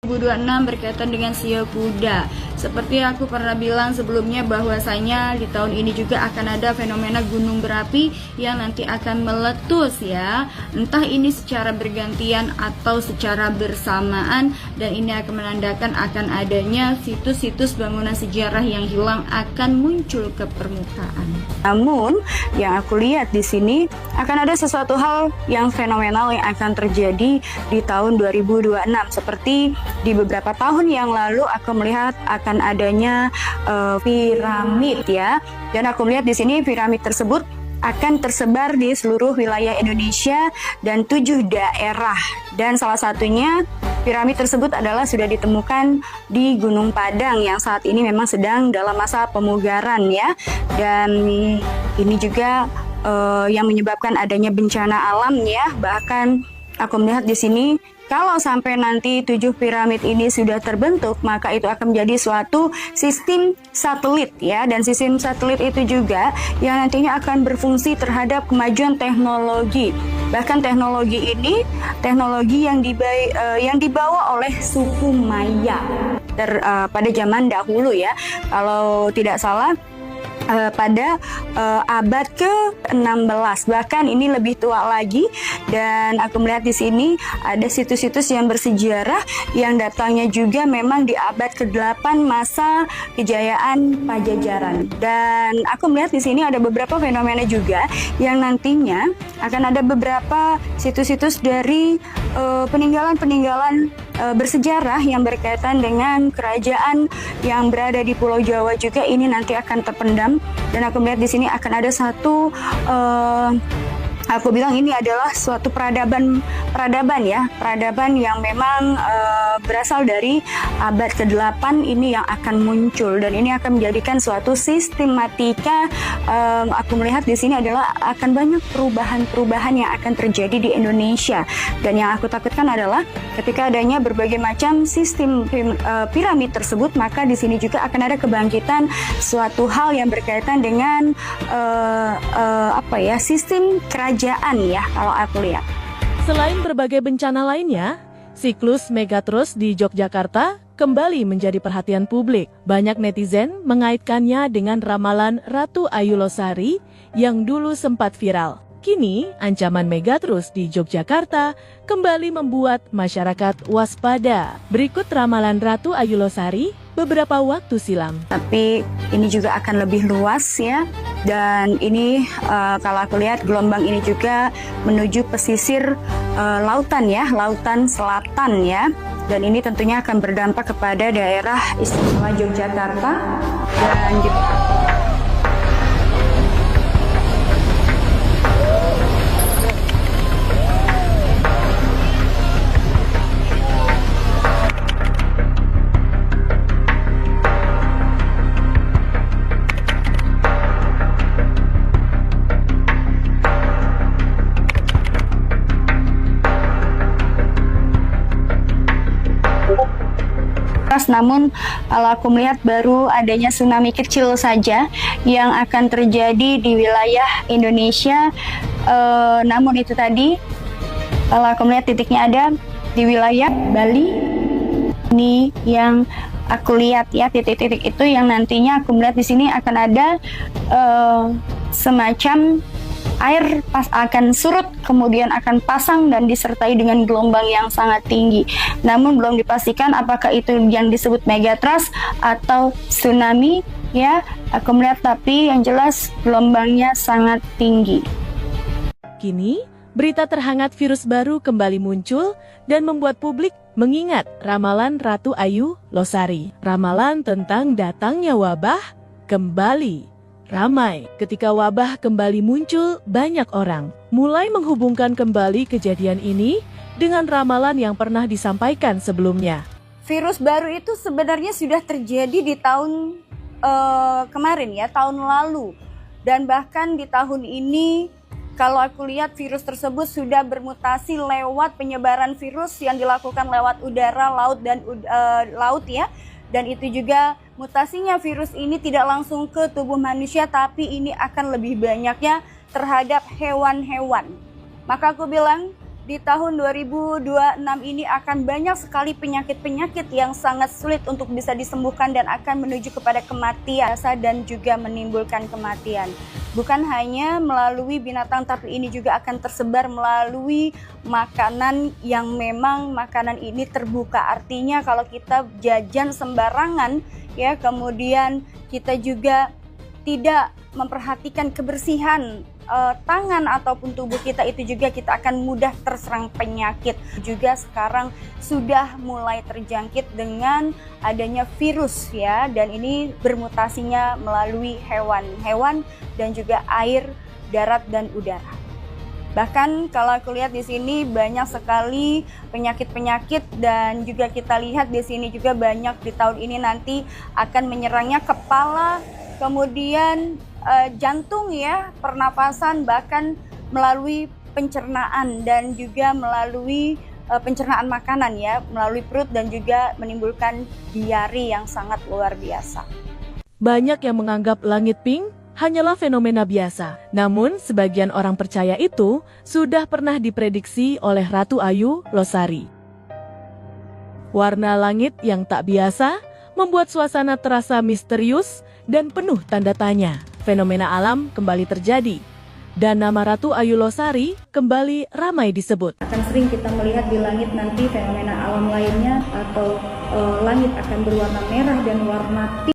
2026 berkaitan dengan sio kuda. Seperti aku pernah bilang sebelumnya bahwasanya di tahun ini juga akan ada fenomena gunung berapi yang nanti akan meletus ya. Entah ini secara bergantian atau secara bersamaan, dan ini akan menandakan akan adanya situs-situs bangunan sejarah yang hilang akan muncul ke permukaan. Namun yang aku lihat di sini akan ada sesuatu hal yang fenomenal yang akan terjadi di tahun 2026. Seperti di beberapa tahun yang lalu aku melihat akan adanya piramid ya, dan aku melihat di sini piramid tersebut akan tersebar di seluruh wilayah Indonesia dan 7 daerah, dan salah satunya piramid tersebut adalah sudah ditemukan di Gunung Padang yang saat ini memang sedang dalam masa pemugaran ya, dan ini juga yang menyebabkan adanya bencana alam ya. Bahkan aku melihat di sini kalau sampai nanti 7 piramid ini sudah terbentuk, maka itu akan menjadi suatu sistem satelit ya, dan sistem satelit itu juga yang nantinya akan berfungsi terhadap kemajuan teknologi. Bahkan teknologi ini teknologi yang dibawa oleh suku Maya pada zaman dahulu ya. Kalau tidak salah pada abad ke-16, bahkan ini lebih tua lagi. Dan aku melihat di sini ada situs-situs yang bersejarah yang datangnya juga memang di abad ke-8 masa kejayaan Pajajaran. Dan aku melihat di sini ada beberapa fenomena juga yang nantinya akan ada beberapa situs-situs dari peninggalan-peninggalan bersejarah yang berkaitan dengan kerajaan yang berada di Pulau Jawa juga ini nanti akan terpendam. Dan aku melihat di sini akan ada satu aku bilang ini adalah suatu peradaban yang memang berasal dari abad ke-8 ini yang akan muncul, dan ini akan menjadikan suatu sistematika. Aku melihat di sini adalah akan banyak perubahan-perubahan yang akan terjadi di Indonesia, dan yang aku takutkan adalah ketika adanya berbagai macam sistem piramid tersebut, maka di sini juga akan ada kebangkitan suatu hal yang berkaitan dengan sistem kerajaan ya, kalau aku lihat. Selain berbagai bencana lainnya, siklus Megatrust di Yogyakarta kembali menjadi perhatian publik. Banyak netizen mengaitkannya dengan ramalan Ratu Ayu Losari yang dulu sempat viral. Kini, ancaman Megatrust di Yogyakarta kembali membuat masyarakat waspada. Berikut ramalan Ratu Ayu Losari beberapa waktu silam. Tapi ini juga akan lebih luas ya, dan ini kalau aku lihat gelombang ini juga menuju pesisir lautan ya, lautan selatan ya, dan ini tentunya akan berdampak kepada daerah istimewa Yogyakarta dan juga namun kalau aku melihat baru adanya tsunami kecil saja yang akan terjadi di wilayah Indonesia. Namun itu tadi kalau aku melihat titiknya ada di wilayah Bali. Ini yang aku lihat ya, titik-titik itu yang nantinya aku melihat di sini akan ada semacam air akan surut, kemudian akan pasang dan disertai dengan gelombang yang sangat tinggi. Namun belum dipastikan apakah itu yang disebut megatrust atau tsunami ya. Aku melihat tapi yang jelas gelombangnya sangat tinggi. Kini, berita terhangat virus baru kembali muncul dan membuat publik mengingat ramalan Ratu Ayu Losari. Ramalan tentang datangnya wabah kembali ramai. Ketika wabah kembali muncul, banyak orang mulai menghubungkan kembali kejadian ini dengan ramalan yang pernah disampaikan sebelumnya. Virus baru itu sebenarnya sudah terjadi di tahun kemarin ya, tahun lalu. Dan bahkan di tahun ini kalau aku lihat virus tersebut sudah bermutasi lewat penyebaran virus yang dilakukan lewat udara, laut dan laut ya. Dan itu juga mutasinya virus ini tidak langsung ke tubuh manusia, tapi ini akan lebih banyaknya terhadap hewan-hewan. Maka aku bilang di tahun 2026 ini akan banyak sekali penyakit-penyakit yang sangat sulit untuk bisa disembuhkan dan akan menuju kepada kematian dan juga menimbulkan kematian. Bukan hanya melalui binatang, tapi ini juga akan tersebar melalui makanan yang memang makanan ini terbuka. Artinya kalau kita jajan sembarangan ya, kemudian kita juga tidak memperhatikan kebersihan tangan ataupun tubuh kita, itu juga kita akan mudah terserang penyakit. Juga sekarang sudah mulai terjangkit dengan adanya virus ya, dan ini bermutasinya melalui hewan dan juga air, darat dan udara. Bahkan kalau aku lihat di sini banyak sekali penyakit-penyakit, dan juga kita lihat di sini juga banyak di tahun ini nanti akan menyerangnya kepala, kemudian jantung ya, pernapasan, bahkan melalui pencernaan dan juga melalui pencernaan makanan ya, melalui perut, dan juga menimbulkan diare yang sangat luar biasa. Banyak yang menganggap langit pink hanyalah fenomena biasa. Namun, sebagian orang percaya itu sudah pernah diprediksi oleh Ratu Ayu Losari. Warna langit yang tak biasa membuat suasana terasa misterius dan penuh tanda tanya. Fenomena alam kembali terjadi, dan nama Ratu Ayu Losari kembali ramai disebut. Akan sering kita melihat di langit nanti fenomena alam lainnya, atau langit akan berwarna merah dan warna pink.